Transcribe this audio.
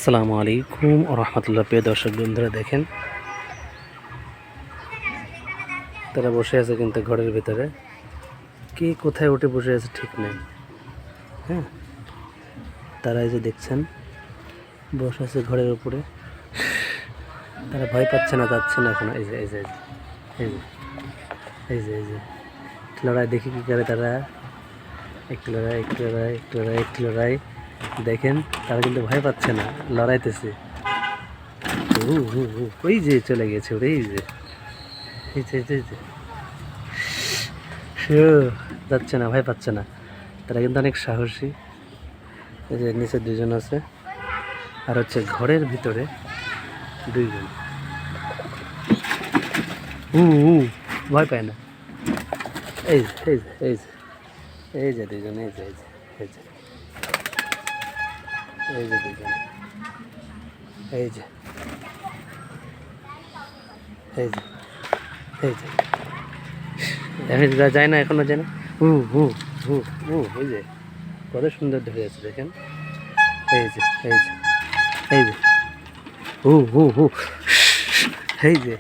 আসসালামু আলাইকুম রহমতুল্লাহ। প্রিয় দর্শক বন্ধুরা, দেখেন তারা বসে আছে কিন্তু ঘরের ভিতরে। কে কোথায় উঠে বসে আছে ঠিক নেই। হ্যাঁ, তারা এই যে দেখছেন বসে আছে ঘরের উপরে। তারা ভয় পাচ্ছে না, যাচ্ছে না এখন। এই যে এই যে এই যে এই যে এই যে লড়াই দেখি কি করে তারা। একটু লড়াই, একটু লড়াই, একটু লড়াই, একটু লড়াই। দেখেন তারা কিন্তু ভয় পাচ্ছে না, লড়াইতেছে। ওই যে চলে গেছে ওরে। এই যে এই যে এই যে যাচ্ছে না, ভয় পাচ্ছে না। তারা কিন্তু অনেক সাহসী। এই যে নিচে দুজন আছে, আর হচ্ছে ঘরের ভিতরে দুইজন। ভয় পায় না। এই যে এই যে এই যে এই যে দুইজন, এই যে এই যে এই যে এই যে দুইজন, এই যে এই যে এই যে আমি যায় না, এখনো যায় না। হু হু হু হু এই যে কত সুন্দর ধরে আছে দেখেন। এই যে এই যে এই যে হু হু হু এই যে